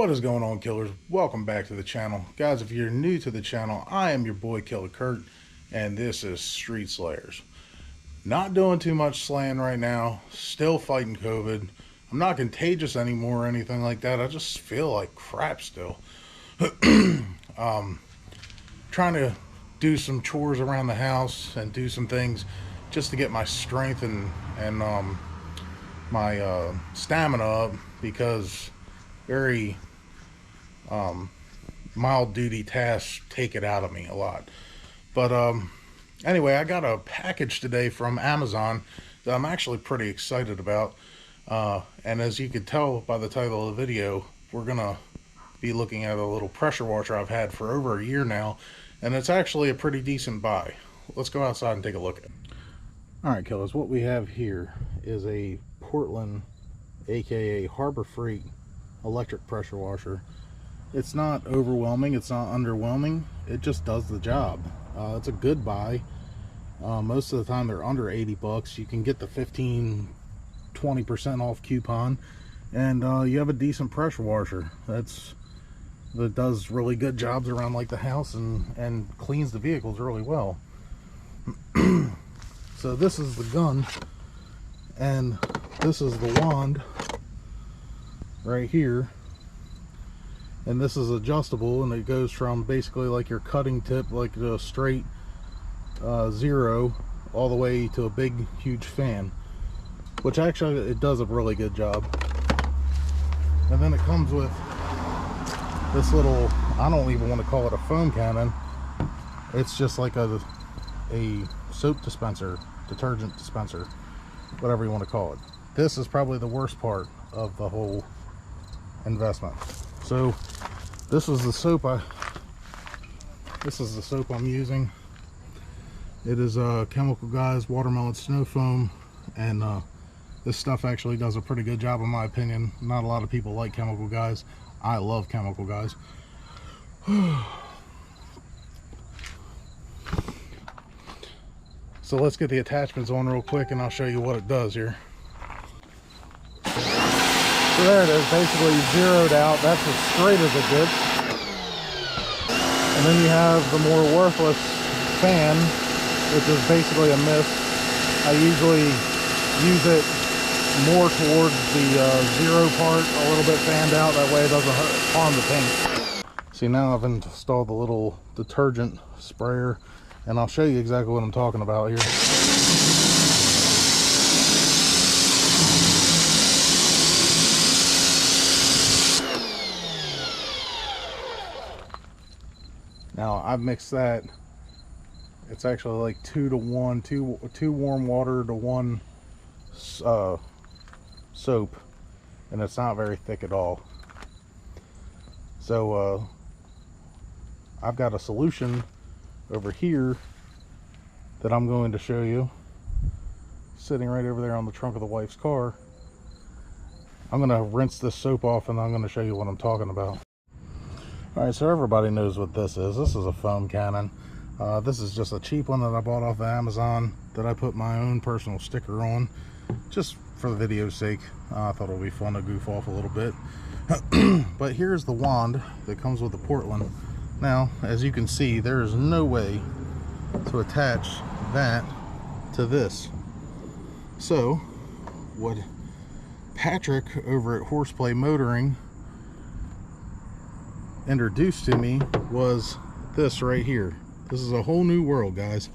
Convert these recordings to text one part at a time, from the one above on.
What is going on, killers? Welcome back to the channel. Guys, if you're new to the channel, I am your boy Killer Kurt, and this is Street Slayers. Not doing too much slaying right now, still fighting COVID. I'm not contagious anymore or anything like that. I just feel like crap still. Trying to do some chores around the house and do some things just to get my strength and my stamina up, because very mild duty tasks take it out of me a lot. But anyway, I got a package today from Amazon that I'm actually pretty excited about, and as you can tell by the title of the video, we're gonna be looking at a little pressure washer I've had for over a year now, and it's actually a pretty decent buy. Let's go outside and take a look at it. Alright, killers, what we have here is a Portland, aka Harbor Freight, electric pressure washer. It's not overwhelming, it's not underwhelming, it just does the job. It's a good buy. Most of the time they're under 80 bucks. You can get the 15-20% off coupon, and you have a decent pressure washer that does really good jobs around like the house and cleans the vehicles really well. So this is the gun, and this is the wand right here, and this is adjustable, and it goes from basically like your cutting tip, like a straight 0, all the way to a big huge fan, which actually it does a really good job. And then it comes with this little, I don't even want to call it a foam cannon, it's just like a soap dispenser, detergent dispenser, whatever you want to call it. This is probably the worst part of the whole investment. So this is the soap I'm using. It is Chemical Guys Watermelon Snow Foam, and this stuff actually does a pretty good job in my opinion. Not a lot of people like Chemical Guys. I love Chemical Guys. So let's get the attachments on real quick and I'll show you what it does here. So there it is, basically zeroed out. That's as straight as it gets. And then you have the more worthless fan, which is basically a mist. I usually use it more towards the zero part, a little bit fanned out, that way it doesn't harm the paint. See, now I've installed the little detergent sprayer, and I'll show you exactly what I'm talking about here. Now I've mixed that. It's actually like 2 to 1, two warm water to 1 soap, and it's not very thick at all. So I've got a solution over here that I'm going to show you, sitting right over there on the trunk of the wife's car. I'm going to rinse this soap off and I'm going to show you what I'm talking about. Alright, so everybody knows what this is. This is a foam cannon. This is just a cheap one that I bought off of Amazon that I put my own personal sticker on, just for the video's sake. I thought it would be fun to goof off a little bit. But here's the wand that comes with the Portland. Now, as you can see, there is no way to attach that to this. So, what Patrick over at Horseplay Motoring introduced to me was this right here. This is a whole new world, guys.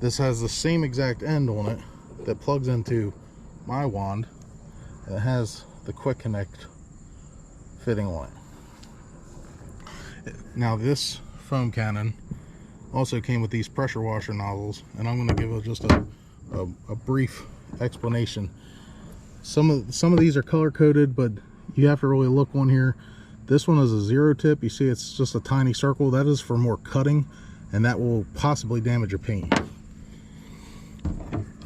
This has the same exact end on it that plugs into my wand. It has the quick connect fitting on it. Now this foam cannon also came with these pressure washer nozzles, and I'm going to give just a brief explanation. Some of these are color coded, but you have to really look on here. This one is a 0 tip. You see it's just a tiny circle. That is for more cutting, and that will possibly damage your paint.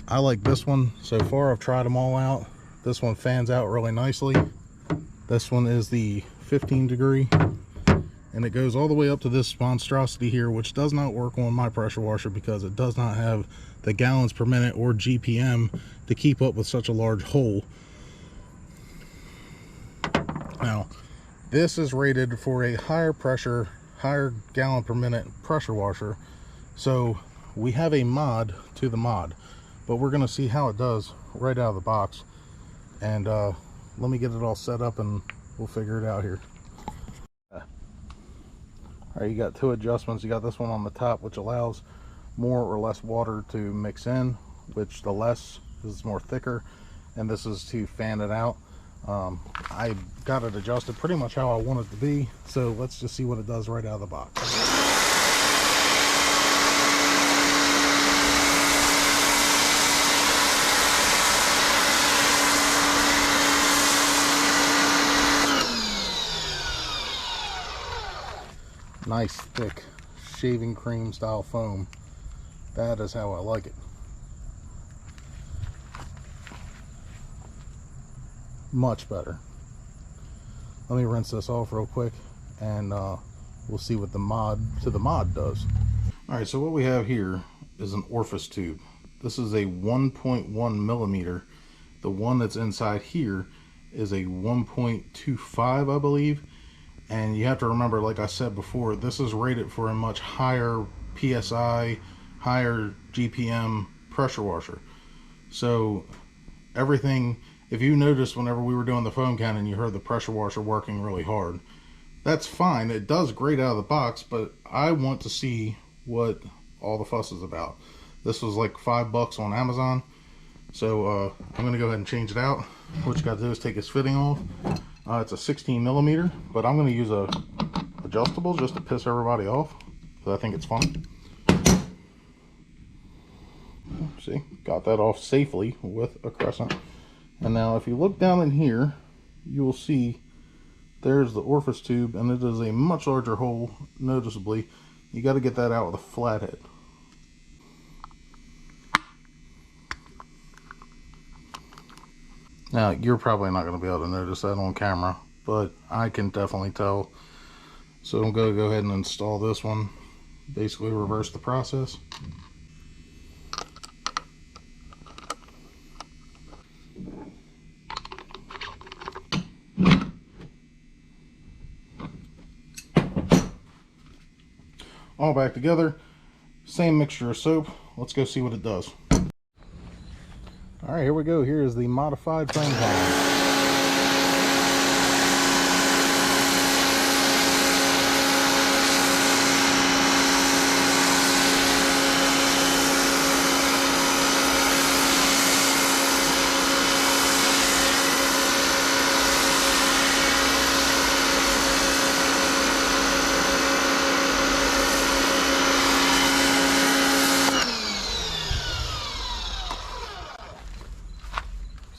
I like this one. So far I've tried them all out. This one fans out really nicely. This one is the 15 degree, and it goes all the way up to this monstrosity here, which does not work on my pressure washer because it does not have the gallons per minute or GPM to keep up with such a large hole. Now This is rated for a higher pressure, higher gallon per minute pressure washer. So we have a mod to the mod, but we're going to see how it does right out of the box. And let me get it all set up and we'll figure it out here. All right, you got two adjustments. You got this one on the top, which allows more or less water to mix in, which the less is more thicker, and this is to fan it out. I got it adjusted pretty much how I want it to be, so let's just see what it does right out of the box. Nice thick shaving cream style foam. That is how I like it. Much better. Let me rinse this off real quick and we'll see what the mod to the mod does. Alright, so what we have here is an orifice tube. This is a 1.1 millimeter. The one that's inside here is a 1.25, I believe. And you have to remember, like I said before, this is rated for a much higher PSI, higher GPM pressure washer. So everything, if you noticed whenever we were doing the foam cannon, you heard the pressure washer working really hard. That's fine, it does great out of the box, but I want to see what all the fuss is about. This was like $5 on Amazon, so I'm gonna go ahead and change it out. What you got to do is take this fitting off. It's a 16 millimeter, but I'm gonna use a adjustable just to piss everybody off, because I think it's fun. See, got that off safely with a crescent. And now if you look down in here, you will see there's the orifice tube, and it is a much larger hole, noticeably. You got to get that out with a flathead. Now, you're probably not going to be able to notice that on camera, but I can definitely tell. So I'm going to go ahead and install this one, basically reverse the process. All back together, same mixture of soap. Let's go see what it does. All right, here we go. Here is the modified foam cannon.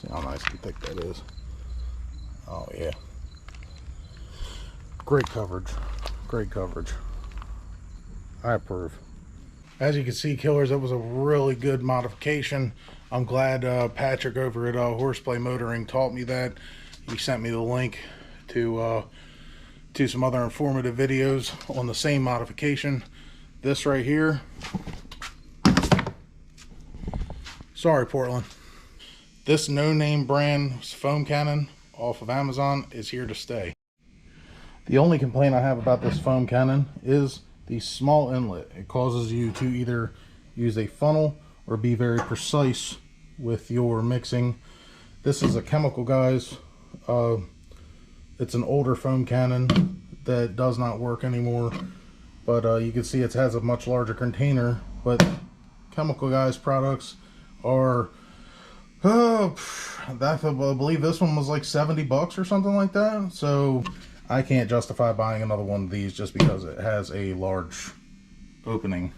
See how nice and thick that is. Oh yeah. Great coverage. Great coverage. I approve. As you can see, killers, that was a really good modification. I'm glad Patrick over at Horseplay Motoring taught me that. He sent me the link to some other informative videos on the same modification. This right here. Sorry, Portland. This no-name brand foam cannon off of Amazon is here to stay. The only complaint I have about this foam cannon is the small inlet. It causes you to either use a funnel or be very precise with your mixing. This is a Chemical Guys. It's an older foam cannon that does not work anymore, but you can see it has a much larger container. But Chemical Guys products are I believe this one was like $70 or something like that. So I can't justify buying another one of these just because it has a large opening.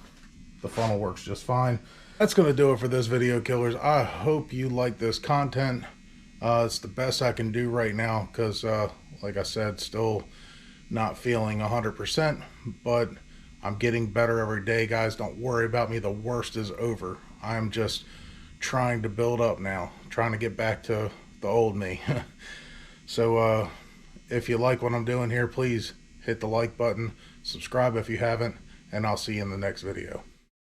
The funnel works just fine. That's going to do it for this video, killers. I hope you like this content. It's the best I can do right now because, like I said, still not feeling 100%, but I'm getting better every day, guys. Don't worry about me. The worst is over. I'm just trying to build up now, trying to get back to the old me. So if you like what I'm doing here, please hit the like button, subscribe if you haven't, and I'll see you in the next video.